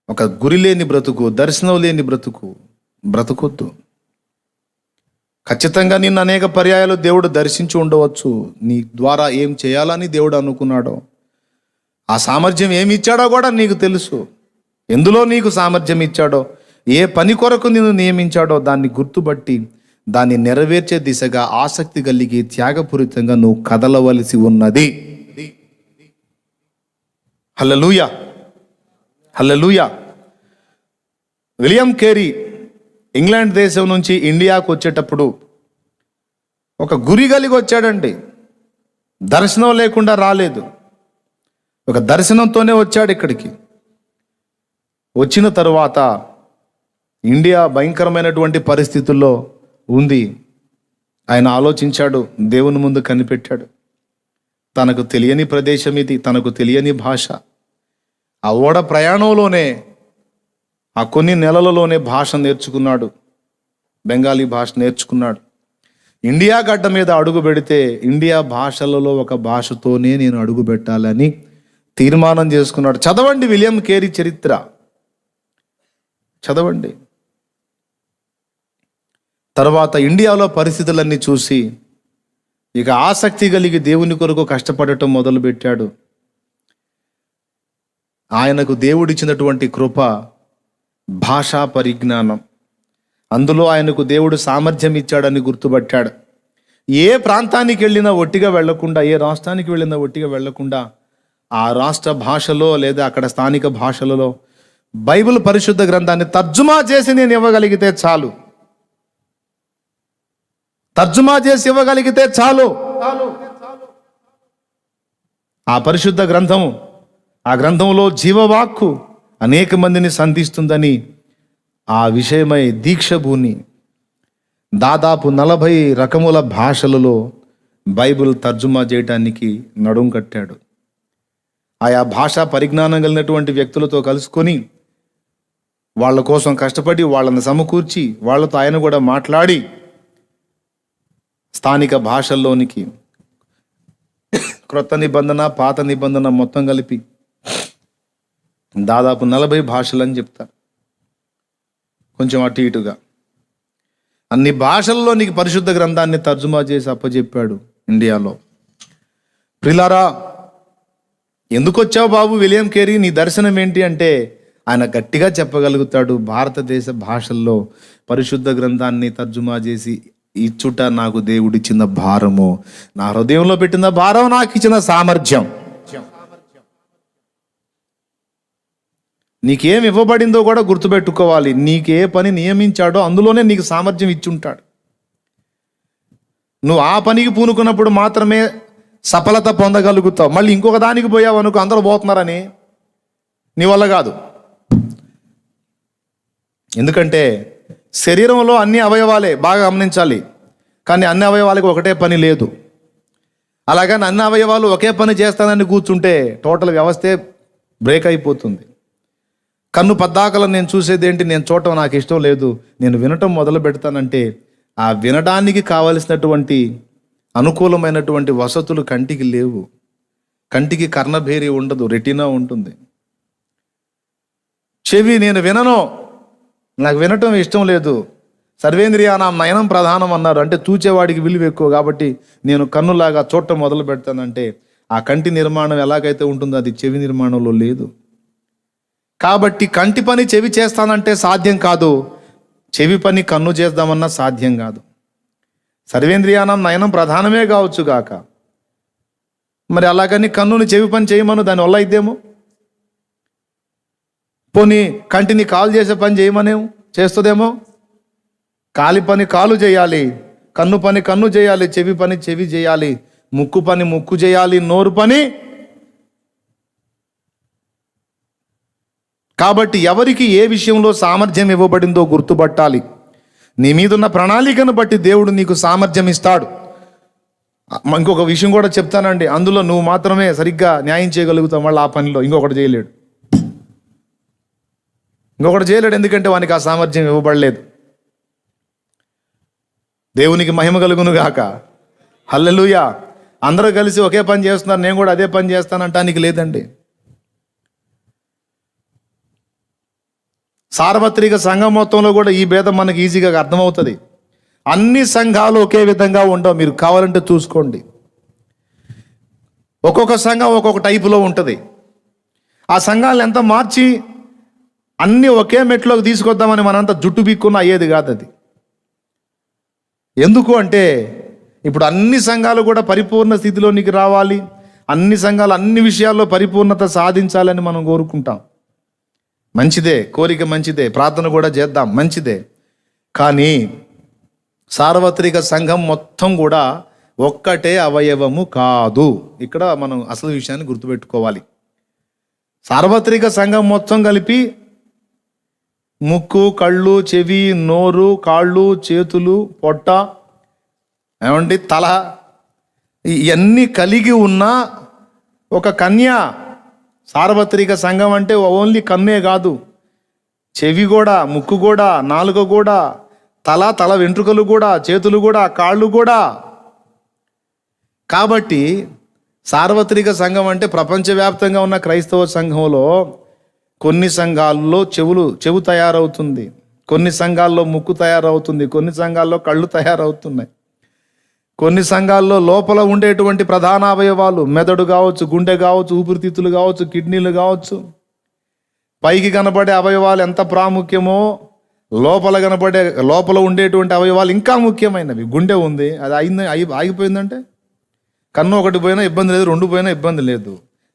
ఒక గురి లేని బ్రతుకు, దర్శనం లేని బ్రతుకు బ్రతుకొద్దు. ఖచ్చితంగా నిన్ను అనేక పర్యాయాలు దేవుడు దర్శించి ఉండవచ్చు. నీ ద్వారా ఏం చేయాలని దేవుడు అనుకున్నాడో, ఆ సామర్థ్యం ఏమి ఇచ్చాడో కూడా నీకు తెలుసు. ఎందులో నీకు సామర్థ్యం ఇచ్చాడో, ఏ పని కొరకు నిన్ను నియమించాడో దాన్ని గుర్తుపట్టి దాన్ని నెరవేర్చే దిశగా ఆసక్తి కలిగి త్యాగపూరితంగా నువ్వు కదలవలసి ఉన్నది. హల్లెలూయా, హల్లెలూయా. విలియం కేరీ ఇంగ్లాండ్ దేశం నుంచి ఇండియాకు వచ్చేటప్పుడు ఒక గురి కలిగి వచ్చాడండి. దర్శనం లేకుండా రాలేదు, ఒక దర్శనంతోనే వచ్చాడు ఇక్కడికి. వచ్చిన తరువాత ఇండియా భయంకరమైనటువంటి పరిస్థితుల్లో ఉంది. ఆయన ఆలోచించాడు, దేవుని ముందు కనిపెట్టాడు. తనకు తెలియని ప్రదేశం ఇది, తనకు తెలియని భాష. ఆ ఓడ ప్రయాణంలోనే, ఆ కొన్ని నెలలలోనే భాష నేర్చుకున్నాడు, బెంగాలీ భాష నేర్చుకున్నాడు. ఇండియా గడ్డ మీద అడుగు పెడితే ఇండియా భాషలలో ఒక భాషతోనే నేను అడుగు పెట్టాలని తీర్మానం చేసుకున్నాడు. చదవండి విలియం కేరీ చరిత్ర, చదవండి. తర్వాత ఇండియాలో పరిస్థితులన్నీ చూసి ఇక ఆసక్తి కలిగి దేవుని కొరకు కష్టపడటం మొదలుపెట్టాడు. ఆయనకు దేవుడిచ్చినటువంటి కృప భాషా పరిజ్ఞానం, అందులో ఆయనకు దేవుడు సామర్థ్యం ఇచ్చాడని గుర్తుపట్టాడు. ఏ ప్రాంతానికి వెళ్ళినా ఒట్టిగా వెళ్లకుండా, ఏ రాష్ట్రానికి వెళ్ళినా ఒట్టిగా వెళ్లకుండా ఆ రాష్ట్ర భాషలో లేదా అక్కడ స్థానిక భాషలలో బైబిల్ పరిశుద్ధ గ్రంథాన్ని తర్జుమా చేసి నేను ఇవ్వగలిగితే చాలు, తర్జుమా చేసి ఇవ్వగలిగితే చాలు. ఆ పరిశుద్ధ గ్రంథము, ఆ గ్రంథంలో జీవవాక్కు అనేక మందిని సంధిస్తుందని ఆ విషయమై దీక్షభూని దాదాపు 40 రకముల భాషలలో బైబిల్ తర్జుమా చేయటానికి నడుం కట్టాడు. ఆయా భాషా పరిజ్ఞానం కలిగినటువంటి వ్యక్తులతో కలుసుకొని వాళ్ళ కోసం కష్టపడి వాళ్ళని సమకూర్చి వాళ్ళతో ఆయన కూడా మాట్లాడి స్థానిక భాషల్లోనికి క్రొత్త నిబంధన పాత నిబంధన మొత్తం కలిపి దాదాపు 40 భాషలు అని చెప్తారు, కొంచెం అటు ఇటుగా అన్ని భాషల్లో నీకు పరిశుద్ధ గ్రంథాన్ని తర్జుమా చేసి అప్పచెప్పాడు ఇండియాలో. ప్రిలారా, ఎందుకు వచ్చావు బాబు విలియం కేరీ, నీ దర్శనం ఏంటి అంటే ఆయన గట్టిగా చెప్పగలుగుతాడు, భారతదేశ భాషల్లో పరిశుద్ధ గ్రంథాన్ని తర్జుమా చేసి ఇచ్చుట నాకు దేవుడిచ్చిన భారము, నా హృదయంలో పెట్టిన భారం, నాకు ఇచ్చిన సామర్థ్యం. నీకేం ఇవ్వబడిందో కూడా గుర్తుపెట్టుకోవాలి. నీకే పని నియమించాడో అందులోనే నీకు సామర్థ్యం ఇచ్చుంటాడు. నువ్వు ఆ పనికి పూనుకున్నప్పుడు మాత్రమే సఫలత పొందగలుగుతావు. మళ్ళీ ఇంకొక దానికి పోయావు అనుకో, అందరూ పోతున్నారని, నీ వల్ల కాదు. ఎందుకంటే శరీరంలో అన్ని అవయవాలే, బాగా గమనించాలి. కానీ అన్ని అవయవాలకు ఒకటే పని లేదు. అలాగని అన్ని అవయవాలు ఒకే పని చేస్తానని కూర్చుంటే టోటల్ వ్యవస్థే బ్రేక్ అయిపోతుంది. కన్ను పద్దాకలను నేను చూసేది ఏంటి, నేను చూడటం నాకు ఇష్టం లేదు, నేను వినటం మొదలు పెడతానంటే ఆ వినడానికి కావలసినటువంటి అనుకూలమైనటువంటి వసతులు కంటికి లేవు. కంటికి కర్ణభేరి ఉండదు, రెటీనా ఉంటుంది. చెవి నేను వినను, నాకు వినటం ఇష్టం లేదు, సర్వేంద్రియానాం నయనం ప్రధానం అన్నారు. అంటే చూచేవాడికి విలువ ఎక్కువ కాబట్టి నేను కన్నులాగా చూడటం మొదలు పెడతానంటే ఆ కంటి నిర్మాణం ఎలాగైతే ఉంటుందో అది చెవి నిర్మాణంలో లేదు. కాబట్టి కంటి పని చెవి చేస్తానంటే సాధ్యం కాదు, చెవి పని కన్ను చేద్దామన్నా సాధ్యం కాదు. సర్వేంద్రియానం నయనం ప్రధానమే కావచ్చు గాక, మరి అలాగని కన్నుని చెవి పని చేయమను, దానివల్ల అయితేమో. పోనీ కంటిని కాలు చేసే పని చేయమనేమో, చేస్తుందేమో. కాలి పని కాలు చేయాలి, కన్ను పని కన్ను చేయాలి, చెవి పని చెవి చేయాలి, ముక్కు పని ముక్కు చేయాలి, నోరు పని. కాబట్టి ఎవరికి ఏ విషయంలో సామర్థ్యం ఇవ్వబడిందో గుర్తుపట్టాలి. నీ మీదున్న ప్రణాళికను బట్టి దేవుడు నీకు సామర్థ్యం ఇస్తాడు. ఇంకొక విషయం కూడా చెప్తానండి, అందులో నువ్వు మాత్రమే సరిగ్గా న్యాయం చేయగలుగుతావు. మళ్ళీ ఆ పనిలో ఇంకొకటి చేయలేడు, ఎందుకంటే వానికి ఆ సామర్థ్యం ఇవ్వబడలేదు. దేవునికి మహిమ కలుగును గాక. హల్లెలూయా. అందరూ కలిసి ఒకే పని చేస్తున్నారు, నేను కూడా అదే పని చేస్తానంటానికి లేదండి. సార్వత్రిక సంఘం మొత్తంలో కూడా ఈ భేదం మనకి ఈజీగా అర్థమవుతుంది. అన్ని సంఘాలు ఒకే విధంగా ఉండవు, మీరు కావాలంటే చూసుకోండి. ఒక్కొక్క సంఘం ఒక్కొక్క టైపులో ఉంటుంది. ఆ సంఘాలను ఎంత మార్చి అన్నీ ఒకే మెట్లోకి తీసుకొద్దామని మనంతా జుట్టు బిక్కున్న అయ్యేది కాదు అది. ఎందుకు అంటే ఇప్పుడు అన్ని సంఘాలు కూడా పరిపూర్ణ స్థితిలోనికి రావాలి, అన్ని సంఘాలు అన్ని విషయాల్లో పరిపూర్ణత సాధించాలని మనం కోరుకుంటాం. మంచిదే, కోరిక మంచిదే, ప్రార్థన కూడా చేద్దాం, మంచిదే. కానీ సార్వత్రిక సంఘం మొత్తం కూడా ఒక్కటే అవయవము కాదు. ఇక్కడ మనం అసలు విషయాన్ని గుర్తుపెట్టుకోవాలి. సార్వత్రిక సంఘం మొత్తం కలిపి ముక్కు, కళ్ళు, చెవి, నోరు, కాళ్ళు, చేతులు, పొట్ట, ఏమండి తల, ఇవన్నీ కలిగి ఉన్న ఒక కన్య. సార్వత్రిక సంఘం అంటే ఓన్లీ కన్నే కాదు, చెవి కూడా, ముక్కు కూడా, నాలుక కూడా, తల వెంట్రుకలు కూడా, చేతులు కూడా, కాళ్ళు కూడా. కాబట్టి సార్వత్రిక సంఘం అంటే ప్రపంచవ్యాప్తంగా ఉన్న క్రైస్తవ సంఘంలో కొన్ని సంఘాల్లో చెవు తయారవుతుంది, కొన్ని సంఘాల్లో ముక్కు తయారవుతుంది, కొన్ని సంఘాల్లో కళ్ళు తయారవుతున్నాయి, కొన్ని సంఘాల్లో లోపల ఉండేటువంటి ప్రధాన అవయవాలు మెదడు కావచ్చు, గుండె కావచ్చు, ఊపిరితిత్తులు కావచ్చు, కిడ్నీలు కావచ్చు, పైకి కనబడే అవయవాలు ఎంత ప్రాముఖ్యమో లోపల ఉండేటువంటి అవయవాలు ఇంకా ముఖ్యమైనవి. గుండె ఉంది, అది ఆగిపోయిందంటే కన్ను ఒకటి పోయినా ఇబ్బంది లేదు, రెండు పోయినా ఇబ్బంది లేదు,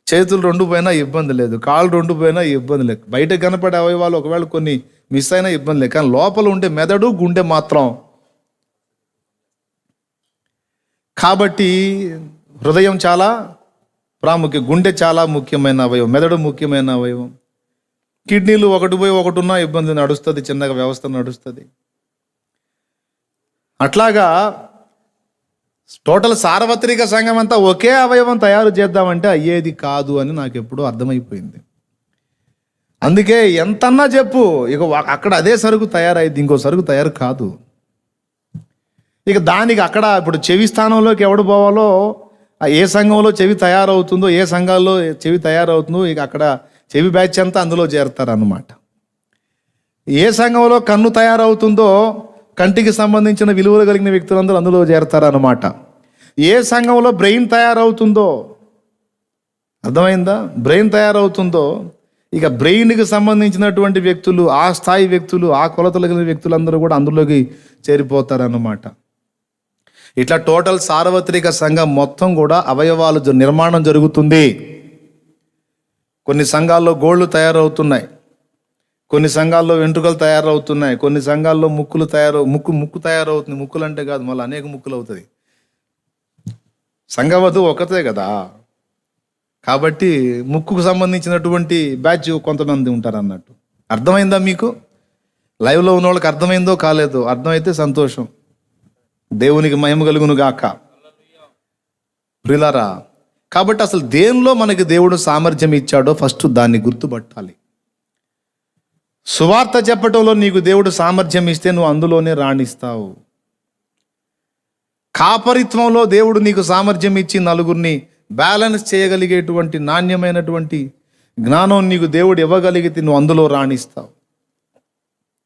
చేతులు రెండు పోయినా ఇబ్బంది లేదు, కాళ్ళు రెండు పోయినా ఇబ్బంది లేదు. బయట కనపడే అవయవాలు ఒకవేళ కొన్ని మిస్ అయినా ఇబ్బంది లేదు, కానీ లోపల ఉండే మెదడు, గుండె మాత్రం. కాబట్టి హృదయం చాలా ప్రాముఖ్యం, గుండె చాలా ముఖ్యమైన అవయవం, మెదడు ముఖ్యమైన అవయవం. కిడ్నీలు ఒకటి పోయి ఒకటి ఉన్నా ఇబ్బంది, నడుస్తుంది, చిన్నగా వ్యవస్థ నడుస్తుంది. అట్లాగా టోటల్ సార్వత్రిక సంఘం అంతా ఒకే అవయవం తయారు చేద్దామంటే అయ్యేది కాదు అని నాకు ఎప్పుడూ అర్థమైపోయింది. అందుకే ఎంతన్నా చెప్పు, ఇక అక్కడ అదే సరుకు తయారైంది, ఇంకో సరుకు తయారు కాదు. ఇక దానికి అక్కడ ఇప్పుడు చెవి స్థానంలోకి ఎవడు పోవాలో, ఏ సంఘంలో చెవి తయారవుతుందో, ఏ సంఘాల్లో చెవి తయారవుతుందో, ఇక అక్కడ చెవి బ్యాచ్ అంతా అందులో చేరతారన్నమాట. ఏ సంఘంలో కన్ను తయారవుతుందో కంటికి సంబంధించిన విలువలు కలిగిన వ్యక్తులందరూ అందులో చేరతారన్నమాట. ఏ సంఘంలో బ్రెయిన్ తయారవుతుందో, అర్థమైందా, బ్రెయిన్ తయారవుతుందో ఇక బ్రెయిన్కి సంబంధించినటువంటి వ్యక్తులు, ఆ స్థాయి వ్యక్తులు, ఆ కొలతలు కలిగిన వ్యక్తులందరూ కూడా అందులోకి చేరిపోతారన్నమాట. ఇట్లా టోటల్ సార్వత్రిక సంఘం మొత్తం కూడా అవయవాలు నిర్మాణం జరుగుతుంది. కొన్ని సంఘాల్లో గోళ్ళు తయారవుతున్నాయి, కొన్ని సంఘాల్లో వెంట్రుకలు తయారవుతున్నాయి, కొన్ని సంఘాల్లో ముక్కులు ముక్కు తయారవుతుంది. ముక్కులు అంటే కాదు, మళ్ళీ అనేక ముక్కులు అవుతుంది. సంఘవధు ఒకతే కదా, కాబట్టి ముక్కుకు సంబంధించినటువంటి బ్యాచ్ కొంతమంది ఉంటారు అన్నట్టు. అర్థమైందా మీకు? లైవ్లో ఉన్న వాళ్ళకి అర్థమైందో కాలేదో, అర్థమైతే సంతోషం. దేవునికి మహిమ కలుగును గాక. ప్రియులారా, కాబట్టి అసలు దేనిలో మనకి దేవుడు సామర్థ్యం ఇచ్చాడో ఫస్ట్ దాన్ని గుర్తుపట్టాలి. సువార్త చెప్పటంలో నీకు దేవుడు సామర్థ్యం ఇస్తే నువ్వు అందులోనే రాణిస్తావు. కాపరిత్వంలో దేవుడు నీకు సామర్థ్యం ఇచ్చి నలుగురిని బ్యాలెన్స్ చేయగలిగేటువంటి నాణ్యమైనటువంటి జ్ఞానం నీకు దేవుడు ఇవ్వగలిగితే నువ్వు అందులో రాణిస్తావు.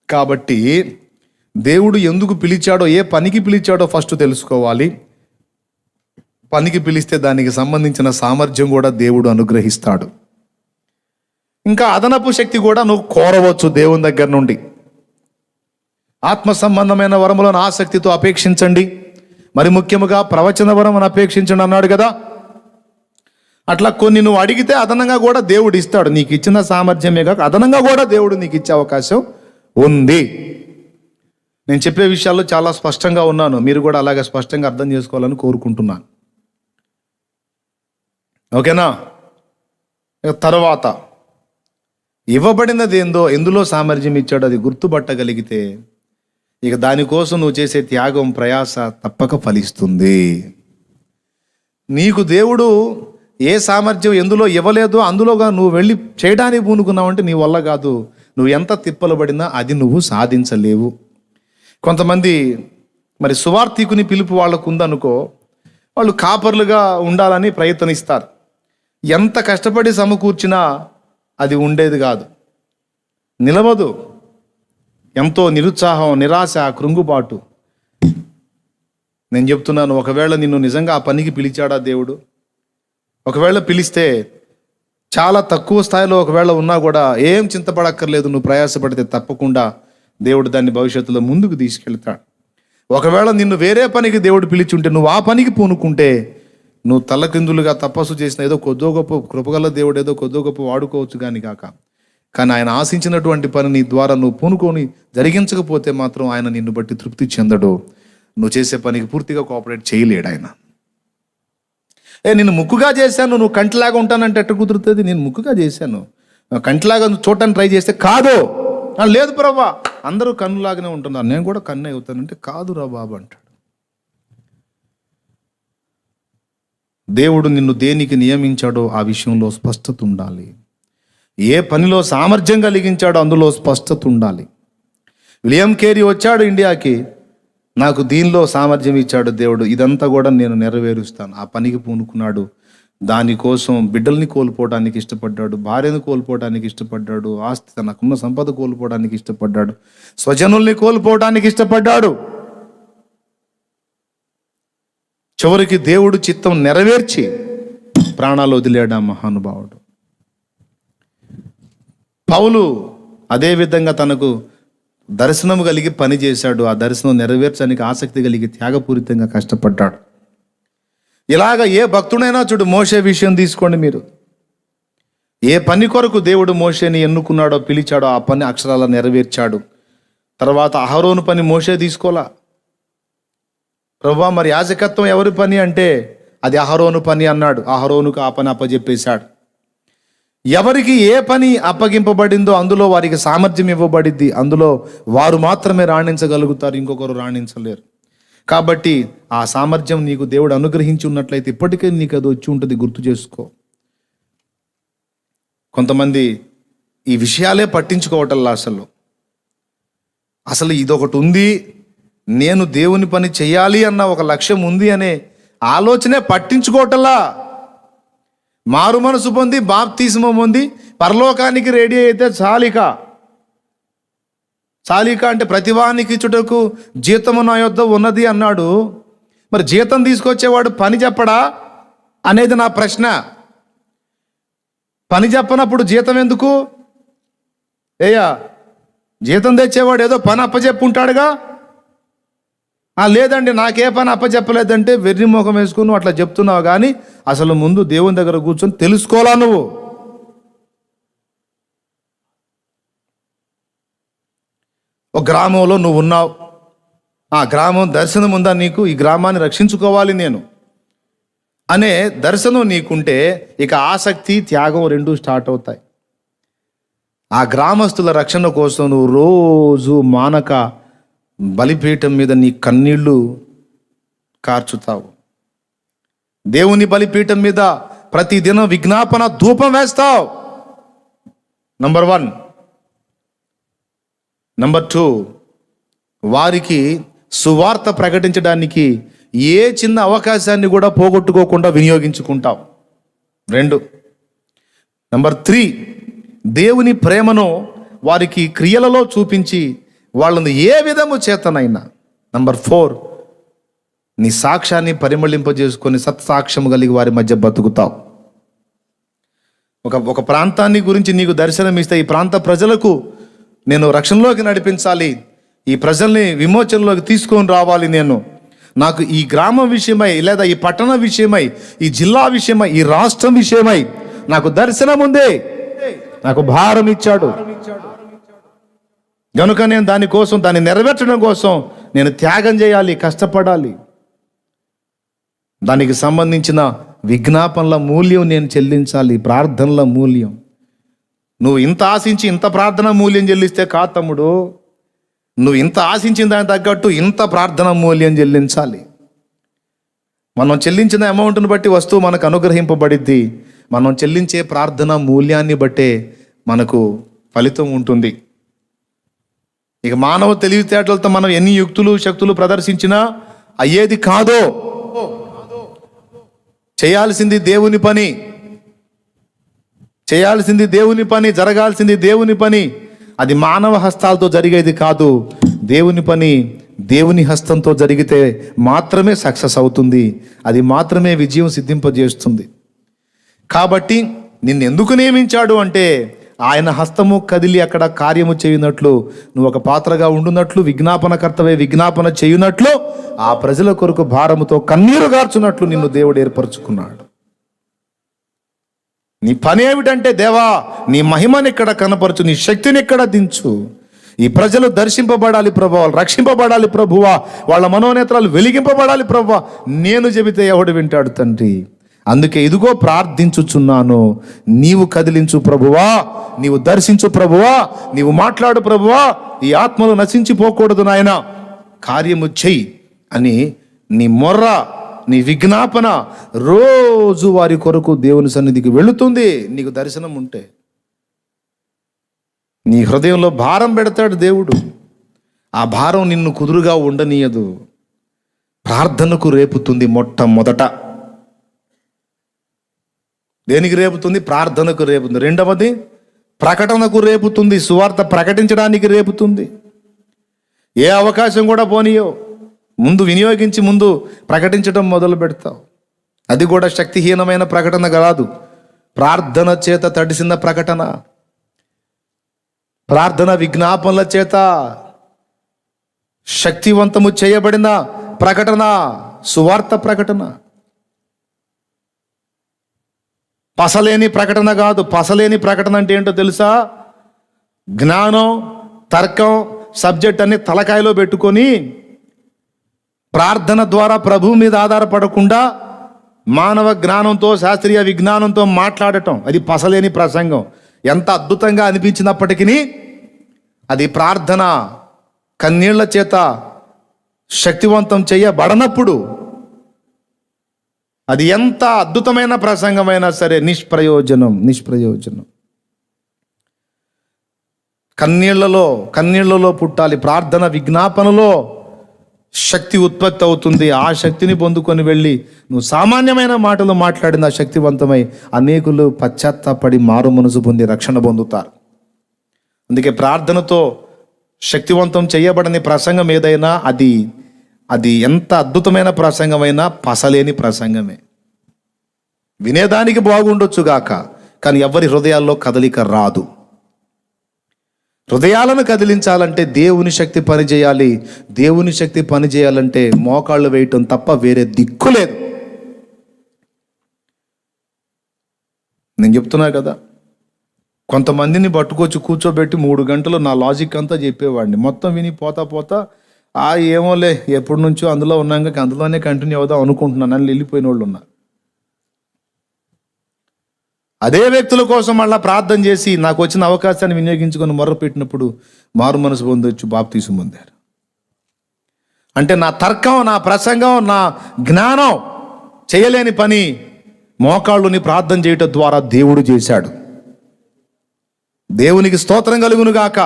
కాబట్టి దేవుడు ఎందుకు పిలిచాడో, ఏ పనికి పిలిచాడో ఫస్ట్ తెలుసుకోవాలి. పనికి పిలిస్తే దానికి సంబంధించిన సామర్థ్యం కూడా దేవుడు అనుగ్రహిస్తాడు. ఇంకా అదనపు శక్తి కూడా నువ్వు కోరవచ్చు దేవుని దగ్గర నుండి. ఆత్మ సంబంధమైన వరములను ఆసక్తితో అపేక్షించండి, మరి ముఖ్యముగా ప్రవచన వరమును అపేక్షించండి అన్నాడు కదా. అట్లా కొన్ని నువ్వు అడిగితే అదనంగా కూడా దేవుడు ఇస్తాడు. నీకు ఇచ్చిన సామర్థ్యమే కాక అదనంగా కూడా దేవుడు నీకు ఇచ్చే అవకాశం ఉంది. నేను చెప్పే విషయాల్లో చాలా స్పష్టంగా ఉన్నాను, మీరు కూడా అలాగే స్పష్టంగా అర్థం చేసుకోవాలని కోరుకుంటున్నాను. ఓకేనా? తర్వాత ఇవ్వబడినది ఏందో, ఎందులో సామర్థ్యం ఇచ్చాడో అది గుర్తుపట్టగలిగితే ఇక దానికోసం నువ్వు చేసే త్యాగం, ప్రయాస తప్పక ఫలిస్తుంది. నీకు దేవుడు ఏ సామర్థ్యం ఎందులో ఇవ్వలేదో అందులోగా నువ్వు వెళ్ళి చేయడానికి పూనుకున్నావంటే నీ వల్ల కాదు. నువ్వు ఎంత తిప్పలు పడినా అది నువ్వు సాధించలేవు. కొంతమంది మరి సువార్థికుని పిలుపు వాళ్ళకు ఉందనుకో, వాళ్ళు కాపర్లుగా ఉండాలని ప్రయత్నిస్తారు. ఎంత కష్టపడి సమకూర్చినా అది ఉండేది కాదు, నిలవదు. ఎంతో నిరుత్సాహం, నిరాశ, కృంగుబాటు. నేను చెప్తున్నాను, ఒకవేళ నిన్ను నిజంగా ఆ పనికి పిలిచాడా దేవుడు? ఒకవేళ పిలిస్తే చాలా తక్కువ స్థాయిలో ఒకవేళ ఉన్నా కూడా ఏం చింతపడక్కర్లేదు. నువ్వు ప్రయాసపడితే తప్పకుండా దేవుడు దాన్ని భవిష్యత్తులో ముందుకు తీసుకెళ్తాడు. ఒకవేళ నిన్ను వేరే పనికి దేవుడు పిలిచుంటే నువ్వు ఆ పనికి పూనుకుంటే నువ్వు తలకిందులుగా తపస్సు చేసిన ఏదో కొద్దో గొప్ప కృపగల దేవుడు ఏదో కొద్దో గొప్ప వాడుకోవచ్చు కానీ ఆయన ఆశించినటువంటి పని నీ ద్వారా నువ్వు పూనుకొని జరిగించకపోతే మాత్రం ఆయన నిన్ను బట్టి తృప్తి చెందడు. నువ్వు చేసే పనికి పూర్తిగా కోఆపరేట్ చేయలేడు ఆయన. నేను ముక్కుగా చేశాను, నువ్వు కంటిలాగా ఉంటానంటే ఎట్ట కుదురుతుంది? నేను ముక్కుగా చేశాను, కంటిలాగా నువ్వు చూడటానికి ట్రై చేస్తే కాదు. లేదు ప్రభా, అందరూ కన్నులాగానే ఉంటున్నారు, నేను కూడా కన్ను అవుతానంటే కాదు రా బాబు అంటాడు. దేవుడు నిన్ను దేనికి నియమించాడో ఆ విషయంలో స్పష్టత ఉండాలి. ఏ పనిలో సామర్థ్యం కలిగించాడో అందులో స్పష్టత ఉండాలి. విలియం కేరీ వచ్చాడు ఇండియాకి, నాకు దీనిలో సామర్థ్యం ఇచ్చాడు దేవుడు, ఇదంతా కూడా నేను నెరవేరుస్తాను. ఆ పనికి పూనుకున్నాడు. దానికోసం బిడ్డల్ని కోల్పోవడానికి ఇష్టపడ్డాడు, భార్యను కోల్పోవడానికి ఇష్టపడ్డాడు, ఆస్తి తనకున్న సంపద కోల్పోవడానికి ఇష్టపడ్డాడు, స్వజనుల్ని కోల్పోవడానికి ఇష్టపడ్డాడు. చివరికి దేవుడు చిత్తం నెరవేర్చి ప్రాణాలు వదిలేడా మహానుభావుడు. పౌలు అదేవిధంగా తనకు దర్శనం కలిగి పని చేశాడు. ఆ దర్శనం నెరవేర్చడానికి ఆసక్తి కలిగి త్యాగపూరితంగా కష్టపడ్డాడు. ఇలాగ ఏ భక్తుడైనా చూడు, మోషే విషయం తీసుకోండి మీరు. ఏ పని కొరకు దేవుడు మోషేని ఎన్నుకున్నాడో, పిలిచాడో ఆ పని అక్షరాల నెరవేర్చాడు. తర్వాత అహరోను పని మోషే తీసుకోలా. ప్రభువా మరి యాజకత్వం ఎవరి పని అంటే అది అహరోను పని అన్నాడు. అహరోనుకు ఆ పని అప్పజెప్పేశాడు. ఎవరికి ఏ పని అప్పగింపబడిందో అందులో వారికి సామర్థ్యం ఇవ్వబడిద్ది, అందులో వారు మాత్రమే రాణించగలుగుతారు, ఇంకొకరు రాణించలేరు. కాబట్టి ఆ సామర్థ్యం నీకు దేవుడు అనుగ్రహించి ఉన్నట్లయితే ఇప్పటికే నీకు అది వచ్చి ఉంటుంది, గుర్తు చేసుకో. కొంతమంది ఈ విషయాలే పట్టించుకోవటంలా. అసలు ఇదొకటి ఉంది, నేను దేవుని పని చేయాలి అన్న ఒక లక్ష్యం ఉంది అనే ఆలోచనే పట్టించుకోవటంలా. మారు మనసు పొంది బాప్తిస్మం పొంది పరలోకానికి రెడీ అయితే చాలిక అంటే ప్రతివానికి ఇచ్చుటకు జీతము నా యొద్ద ఉన్నది అన్నాడు. మరి జీతం తీసుకొచ్చేవాడు పని చెప్పడా అనేది నా ప్రశ్న. పని చెప్పనప్పుడు జీతం ఎందుకు? జీతం తెచ్చేవాడు ఏదో పని అప్పచెప్పుంటాడుగా. లేదండి నాకే పని అప్పచెప్పలేదంటే వెర్రి ముఖం వేసుకుని నువ్వు అట్లా చెప్తున్నావు. కానీ అసలు ముందు దేవుని దగ్గర కూర్చొని తెలుసుకోవాలా నువ్వు. ఒక గ్రామంలో నువ్వు ఉన్నావు, ఆ గ్రామం దర్శనం ఉందా నీకు? ఈ గ్రామాన్ని రక్షించుకోవాలి నేను అనే దర్శనం నీకుంటే ఇక ఆసక్తి, త్యాగం రెండూ స్టార్ట్ అవుతాయి. ఆ గ్రామస్తుల రక్షణ కోసం నువ్వు రోజు మానక బలిపీఠం మీద నీ కన్నీళ్లు కార్చుతావు. దేవుని బలిపీఠం మీద ప్రతిదినం విజ్ఞాపన ధూపం వేస్తావు. నంబర్ 1. నంబర్ 2, వారికి సువార్త ప్రకటించడానికి ఏ చిన్న అవకాశాన్ని కూడా పోగొట్టుకోకుండా వినియోగించుకుంటావు. 2. నంబర్ 3, దేవుని ప్రేమను వారికి క్రియలలో చూపించి వాళ్ళని ఏ విధము చేతనైనా. నంబర్ 4, నీ సాక్ష్యాన్ని పరిమళింపజేసుకొని సత్సాక్ష్యం కలిగి వారి మధ్య బతుకుతావు. ఒక ప్రాంతాన్ని గురించి నీకు దర్శనం ఇస్తే ఈ ప్రాంత ప్రజలకు నేను రక్షణలోకి నడిపించాలి, ఈ ప్రజల్ని విమోచనలోకి తీసుకొని రావాలి, నాకు ఈ గ్రామం విషయమై లేదా ఈ పట్టణం విషయమై, ఈ జిల్లా విషయమై, ఈ రాష్ట్రం విషయమై నాకు దర్శనం ఉంది, నాకు భారం ఇచ్చాడు గనుక నేను దాన్ని నెరవేర్చడం కోసం నేను త్యాగం చేయాలి, కష్టపడాలి. దానికి సంబంధించిన విజ్ఞాపనల మూల్యం నేను చెల్లించాలి, ప్రార్థనల మూల్యం. నువ్వు ఇంత ఆశించి ఇంత ప్రార్థన మూల్యం చెల్లిస్తే కాదు తమ్ముడు, నువ్వు ఇంత ఆశించిన దానికి తగ్గట్టు ఇంత ప్రార్థన మూల్యం చెల్లించాలి. మనం చెల్లించిన అమౌంట్ని బట్టి వస్తువు మనకు అనుగ్రహింపబడిద్ది. మనం చెల్లించే ప్రార్థన మూల్యాన్ని బట్టే మనకు ఫలితం ఉంటుంది. ఇక మానవ తెలివితేటలతో మనం ఎన్ని యుక్తులు శక్తులు ప్రదర్శించినా అయ్యేది కాదో. చేయాల్సింది దేవుని పని, జరగాల్సింది దేవుని పని. అది మానవ హస్తాలతో జరిగేది కాదు. దేవుని పని దేవుని హస్తంతో జరిగితే మాత్రమే సక్సెస్ అవుతుంది. అది మాత్రమే విజయం సిద్ధింపజేస్తుంది. కాబట్టి నిన్నెందుకు నియమించాడు అంటే ఆయన హస్తము కదిలి అక్కడ కార్యము చేయునట్లు, నువ్వు ఒక పాత్రగా ఉండునట్లు, విజ్ఞాపనకర్తవే విజ్ఞాపన చేయునట్లు, ఆ ప్రజల కొరకు భారముతో కన్నీరు గార్చున్నట్లు నిన్ను దేవుడు ఏర్పరచుకున్నాడు. నీ పని ఏమిటంటే, దేవా నీ మహిమని ఇక్కడ కనపరచు, నీ శక్తిని ఇక్కడ దించు. ఈ ప్రజలు దర్శింపబడాలి ప్రభువా, వాళ్ళు రక్షింపబడాలి ప్రభువా, వాళ్ళ మనోనేత్రాలు వెలిగింపబడాలి ప్రభువా. నేను చెబితే ఎవడు వింటాడు తండ్రి? అందుకే ఇదిగో ప్రార్థించుచున్నాను, నీవు కదిలించు ప్రభువా, నీవు దర్శించు ప్రభువా, నీవు మాట్లాడు ప్రభువా, ఈ ఆత్మలు నశించిపోకూడదు నాయన, కార్యము చెయ్యి అని నీ మొర్ర, నీ విజ్ఞాపన రోజు వారి కొరకు దేవుని సన్నిధికి వెళుతుంది. నీకు దర్శనం ఉంటే నీ హృదయంలో భారం పెడతాడు దేవుడు. ఆ భారం నిన్ను కుదురుగా ఉండనీయదు. ప్రార్థనకు రేపుతుంది. మొట్టమొదట దేనికి రేపుతుంది? ప్రార్థనకు రేపుతుంది. రెండవది ప్రకటనకు రేపుతుంది. సువార్త ప్రకటించడానికి రేపుతుంది. ఏ అవకాశం కూడా పోనీయో, ముందు వినియోగించి ముందు ప్రకటించడం మొదలు పెడతావు. అది కూడా శక్తిహీనమైన ప్రకటన కాదు, ప్రార్థన చేత తడిసిన ప్రకటన, ప్రార్థన విజ్ఞాపనల చేత శక్తివంతము చేయబడిన ప్రకటన, సువార్త ప్రకటన. పసలేని ప్రకటన కాదు. పసలేని ప్రకటన అంటే ఏంటో తెలుసా? జ్ఞానం, తర్కం, సబ్జెక్ట్ అన్ని తలకాయలో పెట్టుకొని ప్రార్థన ద్వారా ప్రభువు మీద ఆధారపడకుండా మానవ జ్ఞానంతో, శాస్త్రీయ విజ్ఞానంతో మాట్లాడటం, అది పసలేని ప్రసంగం. ఎంత అద్భుతంగా అనిపించినప్పటికీ అది ప్రార్థన కన్నీళ్ల చేత శక్తివంతం చేయబడనప్పుడు అది ఎంత అద్భుతమైన ప్రసంగమైనా సరే నిష్ప్రయోజనం. కన్నీళ్లలో పుట్టాలి. ప్రార్థన విజ్ఞాపనలో శక్తి ఉత్పత్తి అవుతుంది. ఆ శక్తిని పొందుకొని వెళ్ళి నువ్వు సామాన్యమైన మాటలు మాట్లాడిన శక్తివంతమై అనేకులు పశ్చాత్తాపడి మారు మనసు పొంది రక్షణ పొందుతారు. అందుకే ప్రార్థనతో శక్తివంతం చేయబడని ప్రసంగం ఏదైనా అది ఎంత అద్భుతమైన ప్రసంగమైనా పసలేని ప్రసంగమే. వినేదానికి బాగుండొచ్చుగాక, కానీ ఎవరి హృదయాల్లో కదలిక రాదు. హృదయాలను కదిలించాలంటే దేవుని శక్తి పనిచేయాలి. దేవుని శక్తి పనిచేయాలంటే మోకాళ్ళు వేయటం తప్ప వేరే దిక్కు లేదు. నేను చెప్తున్నా కదా, కొంతమందిని పట్టుకొచ్చి కూర్చోబెట్టి 3 గంటలు నా లాజిక్ అంతా చెప్పేవాడిని. మొత్తం విని పోతా ఏమోలే ఎప్పటి నుంచో అందులో ఉన్నాక అందులోనే కంటిన్యూ అవుదాం అనుకుంటున్నాను అని వెళ్ళిపోయిన వాళ్ళు ఉన్నారు. అదే వ్యక్తుల కోసం మళ్ళీ ప్రార్థన చేసి నాకు వచ్చిన అవకాశాన్ని వినియోగించుకొని మొర్రపెట్టినప్పుడు మారు మనసు పొందొచ్చు, బాప్తీసం పొందారు. అంటే నా తర్కం, నా ప్రసంగం, నా జ్ఞానం చేయలేని పని మోకాళ్ళుని ప్రార్థన చేయటం ద్వారా దేవుడు చేశాడు. దేవునికి స్తోత్రం కలుగును గాక.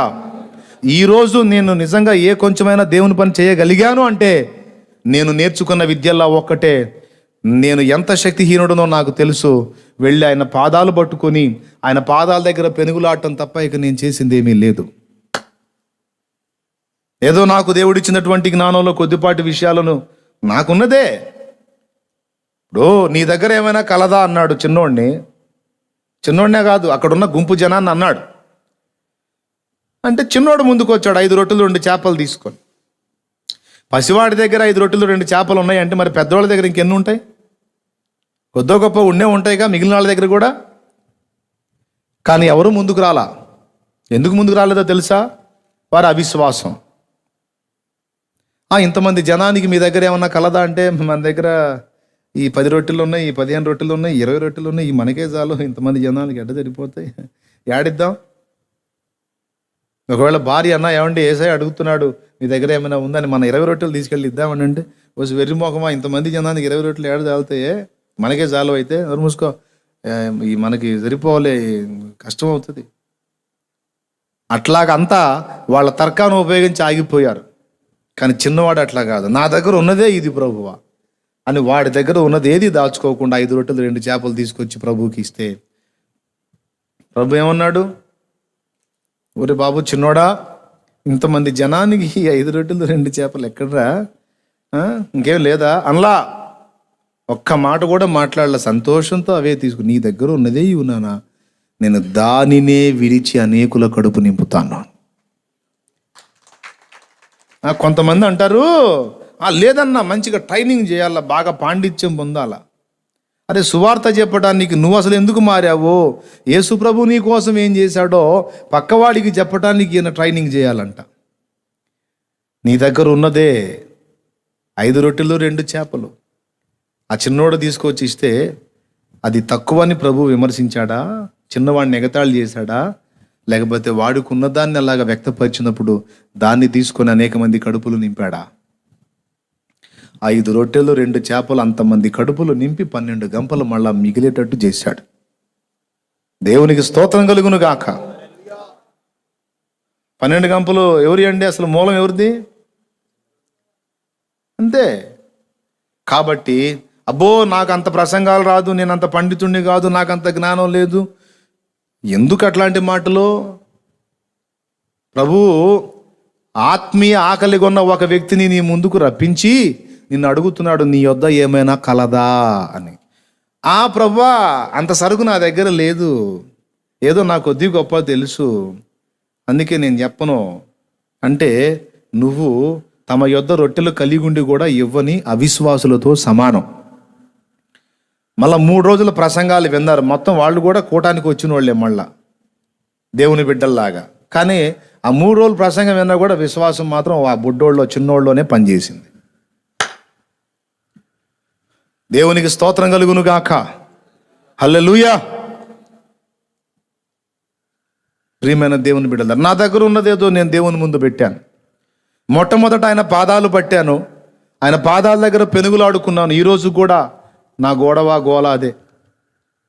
ఈరోజు నేను నిజంగా ఏ కొంచెమైనా దేవుని పని చేయగలిగాను అంటే నేను నేర్చుకున్న విద్యల్లో ఒక్కటే, నేను ఎంత శక్తిహీనుడనో నాకు తెలుసు. వెళ్ళి ఆయన పాదాలు పట్టుకొని ఆయన పాదాల దగ్గర పెనుగులాడటం తప్ప ఇక నేను చేసింది ఏమీ లేదు. ఏదో నాకు దేవుడిచ్చినటువంటి జ్ఞానంలో కొద్దిపాటి విషయాలను నాకున్నదే. ఇప్పుడు నీ దగ్గర ఏమైనా కలదా అన్నాడు చిన్నోడినే కాదు అక్కడున్న గుంపు జనాన్ని అన్నాడు. అంటే చిన్నోడు ముందుకు వచ్చాడు 5 రొట్టెలు 2 చేపలు తీసుకొని. పసివాడి దగ్గర 5 రొట్టెలు 2 చేపలు ఉన్నాయి అంటే మరి పెద్దవాళ్ళ దగ్గర ఇంకెన్ని ఉంటాయి? కొద్దో గొప్ప ఉండే ఉంటాయిగా మిగిలిన వాళ్ళ దగ్గర కూడా. కానీ ఎవరు ముందుకు రాలా. ఎందుకు ముందుకు రాలేదో తెలుసా? వారి అవిశ్వాసం. ఇంతమంది జనానికి మీ దగ్గర ఏమన్నా కలదా అంటే మన దగ్గర ఈ 10 రొట్టెలు ఉన్నాయి, ఈ 15 రొట్టెలు ఉన్నాయి, 20 రొట్టెలు ఉన్నాయి, ఈ మనకే చాలు, ఇంతమంది జనాలకి ఎట్ట సరిపోతాయి, యాడిద్దాం. ఒకవేళ భార్య అన్న ఏమండి ఏసై అడుగుతున్నాడు మీ దగ్గర ఏమైనా ఉందని, మన 20 రొట్టెలు తీసుకెళ్ళి ఇద్దామని అంటే వచ్చి వెర్రిమోకమా, ఇంతమంది జనానికి 20 రొట్టెలు ఏడు తాగుతాయే, మనకే చాలు, అయితే ఎవరు మూసుకో, ఈ మనకి సరిపోలే, కష్టం అవుతుంది. అట్లాగంతా వాళ్ళ తర్కాన్ని ఉపయోగించి ఆగిపోయారు. కానీ చిన్నవాడు అట్లా కాదు, నా దగ్గర ఉన్నదే ఇది ప్రభువా అని వాడి దగ్గర ఉన్నది ఏది దాచుకోకుండా 5 రొట్టెలు 2 చేపలు తీసుకొచ్చి ప్రభువుకి ఇస్తే ప్రభు ఏమన్నాడు? ఒరే బాబు చిన్నోడా, ఇంతమంది జనానికి 5 రొట్టెలు 2 చేపలు ఎక్కడ్రా? ఇంకేం లేదా అనలా. ఒక్క మాట కూడా మాట్లాడలే. సంతోషంతో అవే తీసుకు, నీ దగ్గర ఉన్నదే ఇవి నానా, నేను దానినే విడిచి అనేకుల కడుపు నింపుతాను. కొంతమంది అంటారు లేదన్నా మంచిగా ట్రైనింగ్ చేయాలా, బాగా పాండిత్యం పొందాలా. అరే సువార్త చెప్పడానికి నువ్వు అసలు ఎందుకు మారావో, యేసు ప్రభు నీ కోసం ఏం చేశాడో పక్కవాడికి చెప్పడానికి ఈయన ట్రైనింగ్ చేయాలంట. నీ దగ్గర ఉన్నదే 5 రొట్టెలు 2 చేపలు. ఆ చిన్నోడు తీసుకొచ్చి ఇస్తే అది తక్కువని ప్రభు విమర్శించాడా, చిన్నవాడిని ఎగతాళి చేశాడా, లేకపోతే వాడికి ఉన్నదాన్ని అలాగా వ్యక్తపరిచినప్పుడు దాన్ని తీసుకొని అనేక మంది కడుపులు నింపాడా? 5 రొట్టెలు 2 చేపలు అంతమంది కడుపులు నింపి 12 గంపలు మళ్ళా మిగిలేటట్టు చేశాడు. దేవునికి స్తోత్రం కలుగును గాక. 12 గంపలు ఎవరి అండి? అసలు మూలం ఎవరిది? అంతే. కాబట్టి అబ్బో నాకు అంత ప్రసంగాలు రాదు, నేను అంత పండితుడిని కాదు, నాకు అంత జ్ఞానం లేదు, ఎందుకు అట్లాంటి మాటలు? ప్రభు ఆత్మీయ ఆకలి కొన్న ఒక వ్యక్తిని నీ ముందుకు రప్పించి నిన్ను అడుగుతున్నాడు, నీ యొద్ద ఏమైనా కలదా అని. ప్రభువా అంత సరుకు నా దగ్గర లేదు, ఏదో నాకు కొద్ది గొప్ప తెలుసు, అందుకే నేను చెప్పను అంటే నువ్వు తమ యొద్ద రొట్టెలు కలిగుండి కూడా ఇవ్వని అవిశ్వాసులతో సమానం. మళ్ళా 3 రోజుల ప్రసంగాలు విన్నారు, మొత్తం వాళ్ళు కూడా కూటానికి వచ్చిన వాళ్ళే మళ్ళా దేవుని బిడ్డల్లాగా. కానీ ఆ 3 రోజుల ప్రసంగం విన్నా కూడా విశ్వాసం మాత్రం ఆ బుడ్డోళ్ళలో చిన్నోళ్ళలోనే పనిచేసింది. దేవునికి స్తోత్రం కలుగును గాక. హల్లెలూయా. ప్రియమైన దేవుని బిడ్డలారా, నా దగ్గర ఉన్నదేదో నేను దేవుని ముందు పెట్టాను. మొట్టమొదట ఆయన పాదాలు పట్టాను, ఆయన పాదాల దగ్గర పెనుగులాడుకున్నాను. ఈరోజు కూడా నా గోడవా గోల అదే.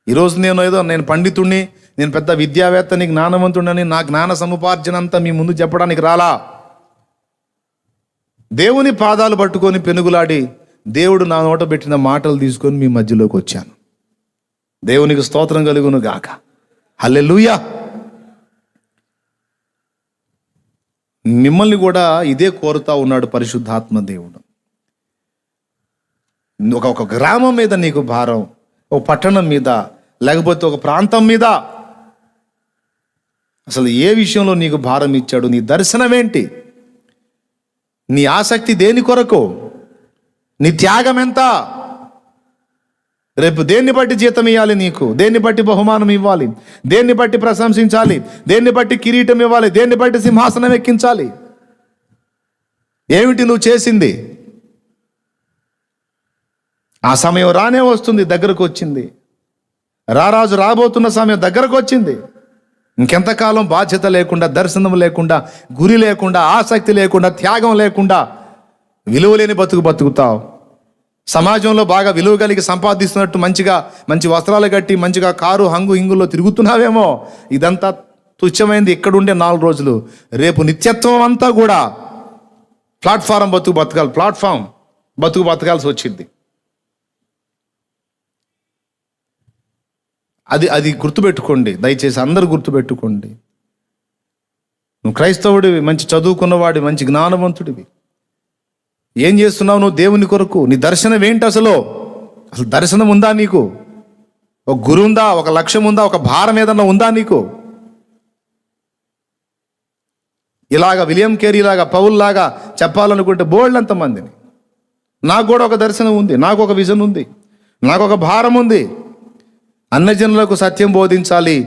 ఈరోజు నేను పండితుడిని, నేను పెద్ద విద్యావేత్తని, జ్ఞానవంతుడని, నా జ్ఞాన సముపార్జన అంతా మీ ముందు చెప్పడానికి రాలా. దేవుని పాదాలు పట్టుకొని పెనుగులాడి దేవుడు నా నోట పెట్టిన మాటలు తీసుకొని మీ మధ్యలోకి వచ్చాను. దేవునికి స్తోత్రం కలుగును గాక. హల్లెలూయా. మిమ్మల్ని కూడా ఇదే కోరుతా ఉన్నాడు పరిశుద్ధాత్మ దేవుడు. ఒక గ్రామం మీద నీకు భారం, ఒక పట్టణం మీద, లేకపోతే ఒక ప్రాంతం మీద, అసలు ఏ విషయంలో నీకు భారం ఇచ్చాడు? నీ దర్శనం ఏంటి? నీ ఆసక్తి దేని కొరకు? నీ త్యాగం ఎంత? రేపు దేన్ని బట్టి జీతం ఇవ్వాలి నీకు? దేన్ని బట్టి బహుమానం ఇవ్వాలి? దేన్ని బట్టి ప్రశంసించాలి? దేన్ని బట్టి కిరీటం ఇవ్వాలి? దేన్ని బట్టి సింహాసనం ఎక్కించాలి? ఏమిటి నువ్వు చేసింది? ఆ సమయం రానే వస్తుంది, దగ్గరకు వచ్చింది. రారాజు రాబోతున్న సమయం దగ్గరకు వచ్చింది. ఇంకెంతకాలం బాధ్యత లేకుండా, దర్శనం లేకుండా, గురి లేకుండా, ఆసక్తి లేకుండా, త్యాగం లేకుండా విలువలేని బతుకుతావు? సమాజంలో బాగా విలువ కలిగి సంపాదిస్తున్నట్టు మంచి వస్త్రాలు కట్టి మంచిగా కారు హంగు హింగుల్లో తిరుగుతున్నావేమో. ఇదంతా తుచ్చమైంది ఇక్కడుండే 4 రోజులు. రేపు నిత్యత్వం అంతా కూడా ప్లాట్ఫారం బతకాల్సి వచ్చింది. అది గుర్తుపెట్టుకోండి, దయచేసి అందరూ గుర్తుపెట్టుకోండి. నువ్వు క్రైస్తవుడివి, మంచి చదువుకున్నవాడివి, మంచి జ్ఞానవంతుడివి. ఏం చేస్తున్నావు నువ్వు దేవుని కొరకు? నీ దర్శనం ఏంటి? అసలు దర్శనం ఉందా నీకు? ఒక గురి ఉందా? ఒక లక్ష్యం ఉందా? ఒక భారం ఏదన్నా ఉందా నీకు? ఇలాగా విలియం కేరీ లాగా, పౌల్ లాగా చెప్పాలనుకుంటే బోల్డ్ మందిని. నాకు కూడా ఒక దర్శనం ఉంది, నాకు ఒక విజన్ ఉంది, నాకు ఒక భారం ఉంది. అన్యజనులకు సత్యం బోధించాలి,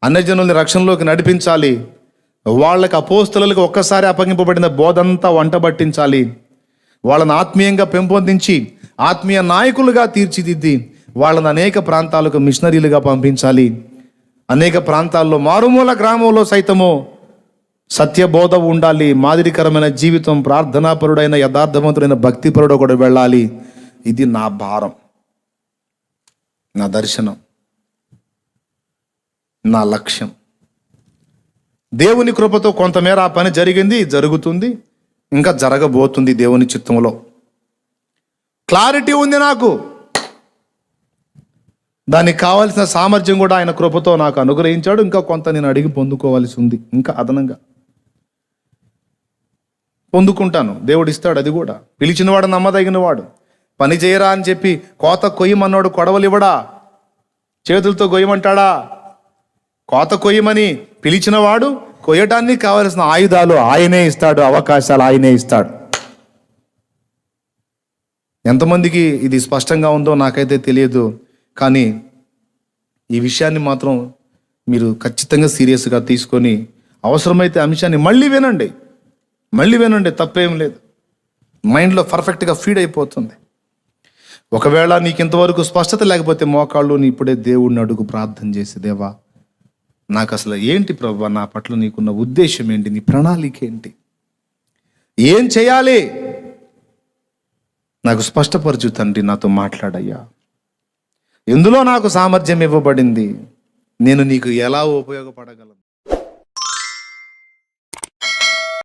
అన్యజనుల్ని రక్షణలోకి నడిపించాలి, వాళ్ళకి అపోస్తలులకు ఒక్కసారి అప్పగింపబడిన బోధంతా వంటబట్టించాలి, వాళ్ళని ఆత్మీయంగా పెంపొందించి ఆత్మీయ నాయకులుగా తీర్చిదిద్ది వాళ్ళని అనేక ప్రాంతాలకు మిషనరీలుగా పంపించాలి. అనేక ప్రాంతాల్లో, మారుమూల గ్రామంలో సైతము సత్యబోధ ఉండాలి. మాదిరికరమైన జీవితం, ప్రార్థనాపరుడైన యథార్థవంతుడైన భక్తిపరుడు కూడా వెళ్ళాలి. ఇది నా భారం, నా దర్శనం, నా లక్ష్యం. దేవుని కృపతో కొంతమేర ఆ పని జరిగింది, జరుగుతుంది, ఇంకా జరగబోతుంది. దేవుని చిత్తంలో క్లారిటీ ఉంది నాకు. దానికి కావాల్సిన సామర్థ్యం కూడా ఆయన కృపతో నాకు అనుగ్రహించాడు. ఇంకా కొంత నేను అడిగి పొందుకోవాల్సి ఉంది, ఇంకా అదనంగా పొందుకుంటాను. దేవుడు ఇస్తాడు అది కూడా. పిలిచినవాడు నమ్మదగినవాడు. పని చేయరా అని చెప్పి కోత కొయ్యమన్నాడు, కొడవలు ఇవ్వడా? చేతులతో కొయ్యమంటాడా? కోత కొయ్యమని పిలిచినవాడు కొయ్యటానికి కావలసిన ఆయుధాలు ఆయనే ఇస్తాడు, అవకాశాలు ఆయనే ఇస్తాడు. ఎంతమందికి ఇది స్పష్టంగా ఉందో నాకైతే తెలియదు, కానీ ఈ విషయాన్ని మాత్రం మీరు ఖచ్చితంగా సీరియస్గా తీసుకొని అవసరమైతే అంశాన్ని మళ్ళీ వినండి, తప్పేం లేదు. మైండ్లో పర్ఫెక్ట్గా ఫీడ్ అయిపోతుంది. ఒకవేళ నీకు ఇంతవరకు స్పష్టత లేకపోతే మోకాళ్ళు నీ ఇప్పుడే దేవుడిని అడుగు, ప్రార్థన చేసి, దేవా నాకు అసలు ఏంటి ప్రభువా, నా పట్ల నీకున్న ఉద్దేశం ఏంటి, నీ ప్రణాళిక ఏంటి, ఏం చేయాలి నాకు స్పష్టపరచు తండ్రి, నాతో మాట్లాడయ్యా. ఎందులో నాకు సామర్థ్యం ఇవ్వబడింది, నేను నీకు ఎలా ఉపయోగపడగలను.